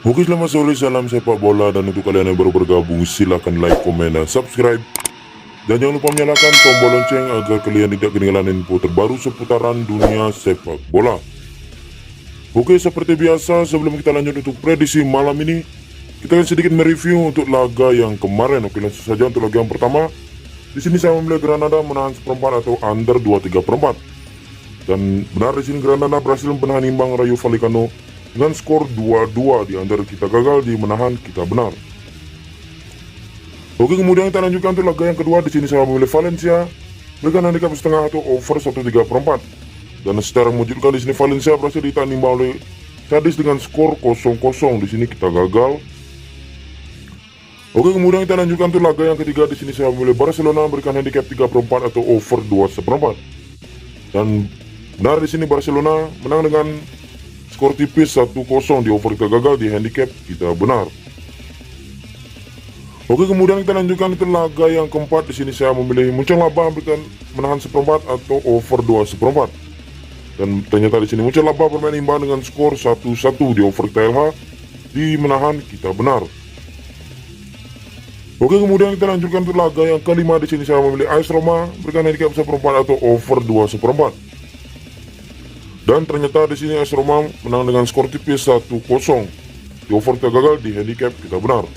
Oke, selamat sore, salam sepak bola. Dan untuk kalian yang baru bergabung, silahkan like, komen, dan subscribe. Dan jangan lupa menyalakan tombol lonceng agar kalian tidak ketinggalan info terbaru seputaran dunia sepak bola. Oke, seperti biasa, sebelum kita lanjut untuk prediksi malam ini, kita akan sedikit mereview untuk laga yang kemarin. Oke, langsung saja untuk laga yang pertama. Di sini saya memilih Granada menahan seperempat atau under 2,3/4. Dan benar, di sini Granada berhasil menahan imbang Rayo Vallecano dengan skor 2-2. Di under kita gagal, di menahan kita benar. Oke, kemudian kita lanjutkan untuk laga yang kedua. Di sini saya memilih Valencia berikan handicap setengah atau over 1,3/4. Dan secara mengejutkan di sini Valencia berhasil ditahan imbang oleh Cadiz dengan skor 0-0. Di sini kita gagal. Oke, kemudian kita lanjutkan untuk laga yang ketiga. Di sini saya memilih Barcelona berikan handicap 3/4 atau over 2,1/4. Dan benar, di sini Barcelona menang dengan skor tipis 1-0. Di over kita gagal, di handicap kita benar. Oke, kemudian kita lanjutkan itu laga yang keempat. Di sini saya memilih Mönchengladbach berikan menahan seperempat atau over 2,1/4. Dan ternyata di sini Mönchengladbach bermain imbang dengan skor 1-1. Di over kita LH, di menahan kita benar. Oke, kemudian kita lanjutkan untuk laga yang kelima. Di sini saya memilih AS Roma berikan handicap 1/4 atau over 2,1/4. Dan ternyata di sini AS Roma menang dengan skor tipis 1-0. Di over kita gagal, di handicap kita benar.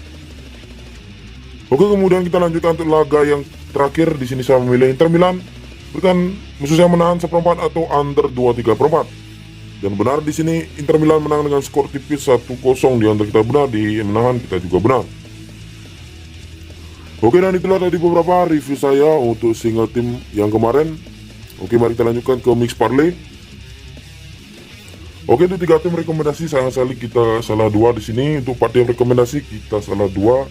Oke, kemudian kita lanjutkan untuk laga yang terakhir. Di sini saya memilih Inter Milan berikan musuh saya menahan seperempat atau under 2,3/4. Dan benar, di sini Inter Milan menang dengan skor tipis 1-0. Di under kita benar, di menahan kita juga benar. Oke, dan itulah tadi beberapa review saya untuk single tim yang kemarin. Oke, mari kita lanjutkan ke mix parlay. Oke, untuk 3 tim rekomendasi sayang sekali kita salah 2 di sini. Untuk 4 tim rekomendasi kita salah 2.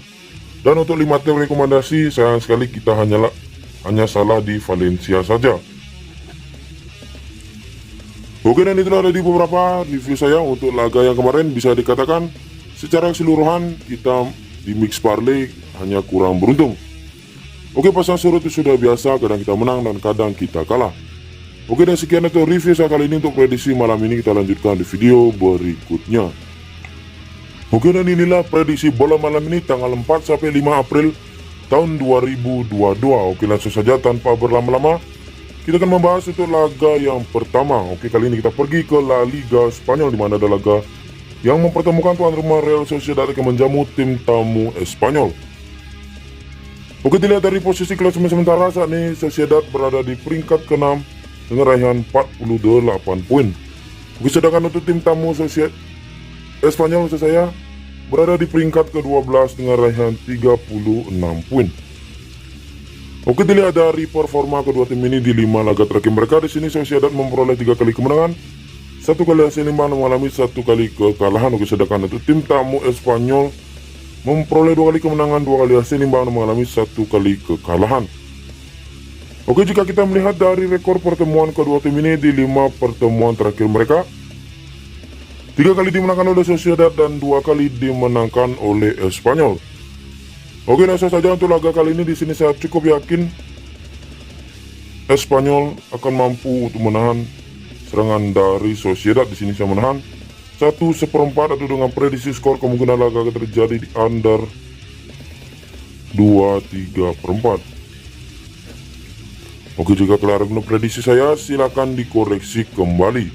Dan untuk 5 tim rekomendasi sayang sekali kita hanya salah di Valencia saja. Oke, dan itulah tadi beberapa review saya untuk laga yang kemarin. Bisa dikatakan secara keseluruhan kita di mix parlay hanya kurang beruntung. Oke, pasang surut itu sudah biasa, kadang kita menang dan kadang kita kalah. Oke, dan sekian itu review saya kali ini. Untuk prediksi malam ini kita lanjutkan di video berikutnya. Oke, dan inilah prediksi bola malam ini tanggal 4 sampai 5 April tahun 2022. Oke, langsung saja tanpa berlama-lama kita akan membahas untuk laga yang pertama. Oke, kali ini kita pergi ke La Liga Spanyol, di mana ada laga yang mempertemukan tuan rumah Real Sociedad akan menjamu tim tamu Espanyol. Oke, dilihat dari posisi klasemen sementara saat ini Sociedad berada di peringkat ke-6 dengan raihan 48 poin. Oke, sedangkan untuk tim tamu Espanyol saya berada di peringkat ke-12 dengan raihan 36 poin. Oke, dilihat dari performa kedua tim ini di 5 laga terakhir mereka. Di sini Sociedad memperoleh 3 kali kemenangan, 1 kali hasil imbang, mengalami 1 kali kekalahan. Oke, sedangkan untuk tim tamu Espanyol memperoleh 2 kali kemenangan, 2 kali hasil imbang, mengalami 1 kali kekalahan. Oke, jika kita melihat dari rekor pertemuan kedua tim ini di 5 pertemuan terakhir mereka, 3 kali dimenangkan oleh Sociedad dan 2 kali dimenangkan oleh Espanyol. Oke, langsung saja untuk laga kali ini. Di sini saya cukup yakin Espanyol akan mampu untuk menahan serangan dari Sociedad. Di sini saya menahan 1/4 atau dengan prediksi skor kemungkinan laga akan terjadi di under 2,3/4. Oke, jika kalian menurut prediksi saya silakan dikoreksi kembali.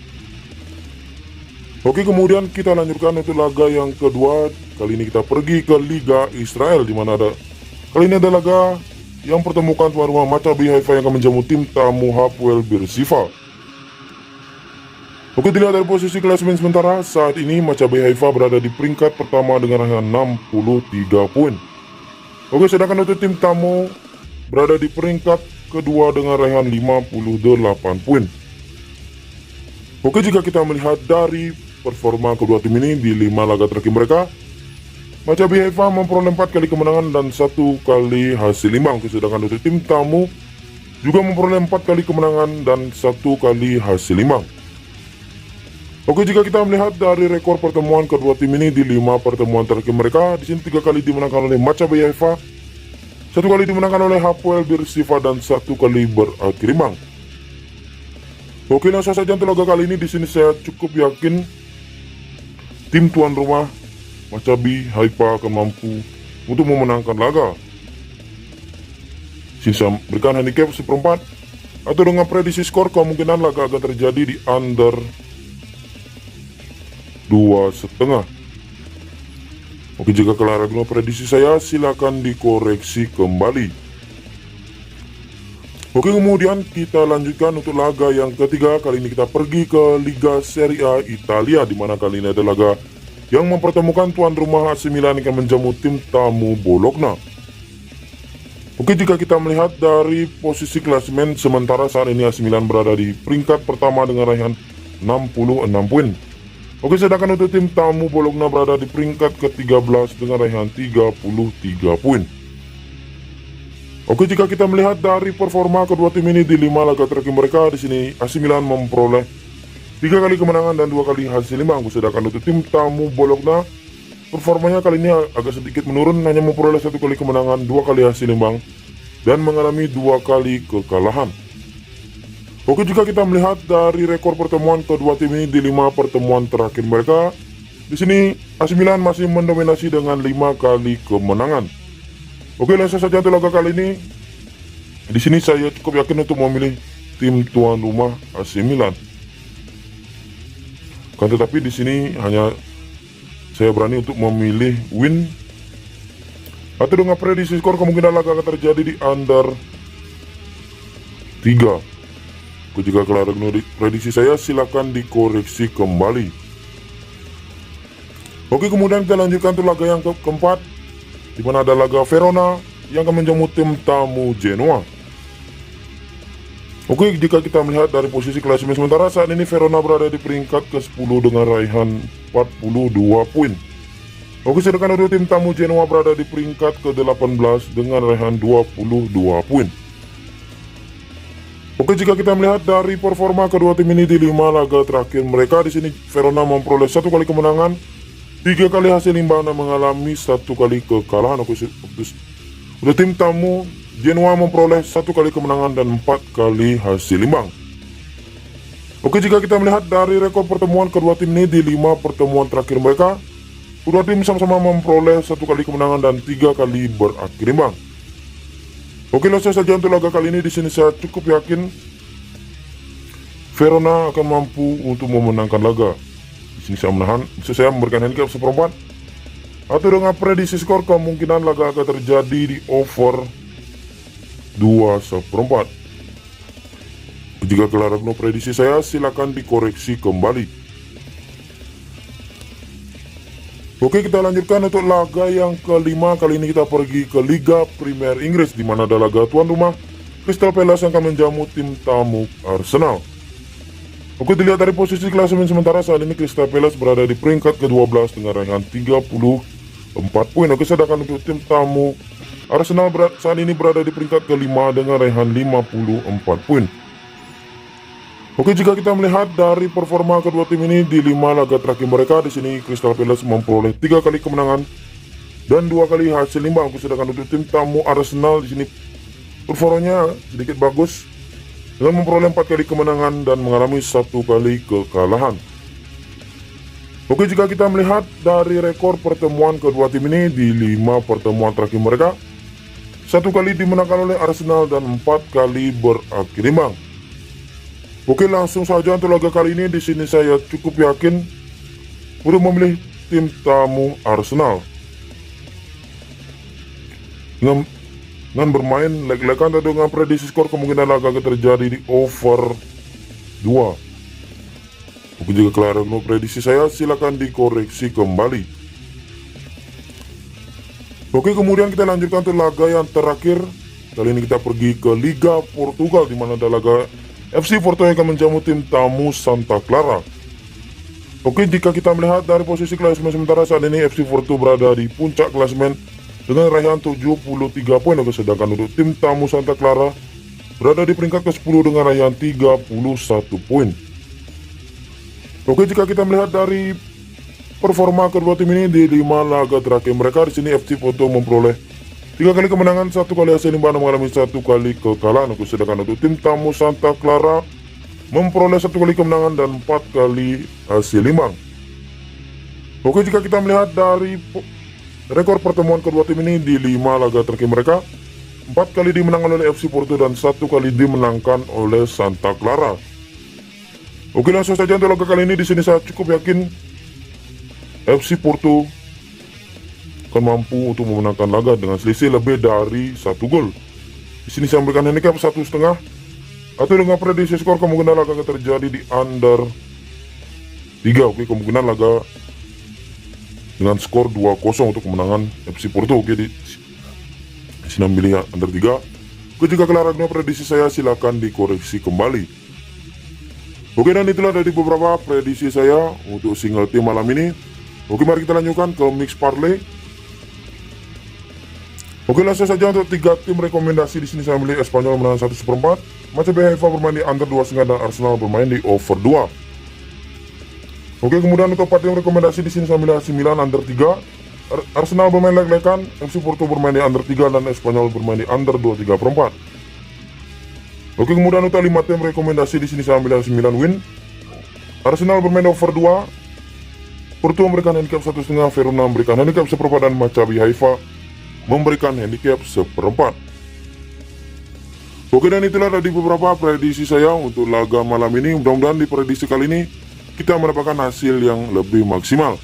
Oke, kemudian kita lanjutkan untuk laga yang kedua. Kali ini kita pergi ke Liga Israel, di mana kali ini ada laga yang pertemukan tuan rumah Maccabi Haifa yang akan menjamu tim tamu Hapoel Beersheva. Oke, dilihat dari posisi klasemen sementara saat ini Maccabi Haifa berada di peringkat pertama dengan raihan 63 poin. Oke, sedangkan untuk tim tamu berada di peringkat kedua dengan raihan 58 poin. Oke, jika kita melihat dari performa kedua tim ini di 5 laga terakhir mereka, Maccabi Haifa memperoleh 4 kali kemenangan dan 1 kali hasil imbang. Sedangkan untuk tim tamu juga memperoleh 4 kali kemenangan dan 1 kali hasil imbang. Oke, jika kita melihat dari rekor pertemuan kedua tim ini di 5 pertemuan terakhir mereka, di sini 3 kali dimenangkan oleh Maccabi Haifa, 1 kali dimenangkan oleh Hapoel Beersheva dan 1 kali berakhir imbang. Oke, langsung saja untuk laga kali ini. Di sini saya cukup yakin tim tuan rumah Maccabi Haifa akan mampu untuk memenangkan laga. Sisa berikan handicap 1/4 atau dengan prediksi skor, kemungkinan laga akan terjadi di under 2,5. Oke, jika kalian ragu prediksi saya, silakan dikoreksi kembali. Oke, kemudian kita lanjutkan untuk laga yang ketiga. Kali ini kita pergi ke Liga Serie A Italia, di mana kali ini ada laga yang mempertemukan tuan rumah AC Milan yang menjamu tim tamu Bologna. Oke, jika kita melihat dari posisi klasemen sementara, saat ini AC Milan berada di peringkat pertama dengan raihan 66 poin. Oke, sedangkan untuk tim tamu Bologna berada di peringkat ke-13 dengan raihan 33 poin. Oke, jika kita melihat dari performa kedua tim ini di 5 laga terakhir mereka, di sini AC Milan memperoleh 3 kali kemenangan dan 2 kali hasil imbang. Sedangkan untuk tim tamu Bologna, performanya kali ini agak sedikit menurun, hanya memperoleh 1 kali kemenangan, 2 kali hasil imbang, dan mengalami 2 kali kekalahan. Oke, jika kita melihat dari rekor pertemuan kedua tim ini di 5 pertemuan terakhir mereka, di sini AC Milan masih mendominasi dengan 5 kali kemenangan. Oke, langsung saja untuk laga kali ini. Di sini saya cukup yakin untuk memilih tim tuan rumah AC Milan. Kan tetapi di sini hanya saya berani untuk memilih win atau dengan prediksi skor, kemungkinan laga akan terjadi di under 3. Jika kalian ragu prediksi saya, silakan dikoreksi kembali. Oke, kemudian kita lanjutkan untuk laga yang keempat, di mana ada laga Verona yang akan menjamu tim tamu Genoa. Oke, jika kita melihat dari posisi klasemen sementara, saat ini Verona berada di peringkat ke-10 dengan raihan 42 poin. Oke, sedangkan untuk tim tamu Genoa berada di peringkat ke-18 dengan raihan 22 poin. Oke, jika kita melihat dari performa kedua tim ini di 5 laga terakhir mereka, di sini Verona memperoleh 1 kali kemenangan, 3 kali hasil imbang, dan mengalami 1 kali kekalahan. Oke, untuk tim tamu Genoa memperoleh 1 kali kemenangan dan 4 kali hasil imbang. Oke, jika kita melihat dari rekor pertemuan kedua tim ini di 5 pertemuan terakhir mereka, kedua tim sama-sama memperoleh 1 kali kemenangan dan 3 kali berakhir imbang. Oke, langsung saja untuk laga kali ini. Di sini saya cukup yakin Verona akan mampu untuk memenangkan laga. Di sini saya memberikan handicap 1/4 atau dengan prediksi skor, kemungkinan laga akan terjadi di over 2,4. Jika kalian ragu prediksi saya, silakan dikoreksi kembali. Oke, kita lanjutkan untuk laga yang kelima. Kali ini kita pergi ke Liga Premier Inggris, di mana ada laga tuan rumah Crystal Palace yang akan menjamu tim tamu Arsenal. Oke, dilihat dari posisi klasemen sementara, saat ini Crystal Palace berada di peringkat ke-12 dengan raihan 34 poin. Oke, sedangkan untuk tim tamu Arsenal saat ini berada di peringkat ke-5 dengan raihan 54 poin. Oke, jika kita melihat dari performa kedua tim ini di 5 laga terakhir mereka, di sini Crystal Palace memperoleh 3 kali kemenangan dan 2 kali hasil imbang. Sedangkan untuk tim tamu Arsenal di sini performanya sedikit bagus dengan memperoleh 4 kali kemenangan dan mengalami 1 kali kekalahan. Oke, jika kita melihat dari rekor pertemuan kedua tim ini di 5 pertemuan terakhir mereka, 1 kali dimenangkan oleh Arsenal dan 4 kali berakhir imbang. Oke, langsung saja untuk laga kali ini. Di sini saya cukup yakin untuk memilih tim tamu Arsenal dengan bermain leg-legan atau dengan prediksi skor, kemungkinan laga akan terjadi di over 2. Oke, jika kalian ragu prediksi saya, silakan dikoreksi kembali. Oke, kemudian kita lanjutkan untuk laga yang terakhir. Kali ini kita pergi ke Liga Portugal, di mana ada laga FC Porto yang akan menjamu tim tamu Santa Clara. Oke, jika kita melihat dari posisi klasemen sementara, saat ini FC Porto berada di puncak klasemen dengan raihan 73 poin. Oke, sedangkan untuk tim tamu Santa Clara berada di peringkat ke-10 dengan raihan 31 poin. Oke, jika kita melihat dari performa kedua tim ini di 5 laga terakhir mereka, di sini FC Porto memperoleh 3 kali kemenangan, 1 kali hasil imbang, dan mengalami 1 kali kekalahan. Oke, sedangkan untuk tim tamu Santa Clara memperoleh 1 kali kemenangan dan 4 kali hasil imbang. Oke, jika kita melihat dari rekor pertemuan kedua tim ini di 5 laga terakhir mereka, 4 kali dimenangkan oleh FC Porto dan 1 kali dimenangkan oleh Santa Clara. Oke, langsung saja untuk laga kali ini. Di sini saya cukup yakin FC Porto akan mampu untuk memenangkan laga dengan selisih lebih dari 1 gol. Di sini saya memberikan handicap 1,5 atau dengan prediksi skor kemungkinan laga akan terjadi di under 3. Oke, kemungkinan laga dengan skor 2-0 untuk kemenangan FC Porto. Oke, di sini memilih under 3. Oke, jika kalian dengan prediksi saya, silakan dikoreksi kembali. Oke, dan itulah dari beberapa prediksi saya untuk single team malam ini. Oke, mari kita lanjutkan ke mix parlay. Oke, langsung saja untuk 3 tim rekomendasi. Di sini saya memilih Espanyol menang 1/4, Maccabi Haifa bermain di under 2,5 dan Arsenal bermain di over 2. Oke, kemudian untuk 4 tim rekomendasi di sini saya memilih AC Milan under 3, Arsenal bermain leg-legan, FC Porto bermain di under 3 dan Espanyol bermain di under 2,3/4. Oke, kemudian untuk 5 tim rekomendasi di sini saya memilih AC Milan win, Arsenal bermain over 2, Porto memberikan handicap 1,5, Verona memberikan handicap 1/4 dan Maccabi Haifa memberikan handicap 1/4. Oke, dan itulah tadi beberapa prediksi saya untuk laga malam ini. Mudah-mudahan di prediksi kali ini kita mendapatkan hasil yang lebih maksimal.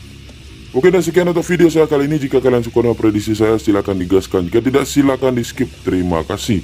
Oke, dan sekian untuk video saya kali ini. Jika kalian suka dengan prediksi saya, silahkan digaskan. Jika tidak, silahkan di skip. Terima kasih.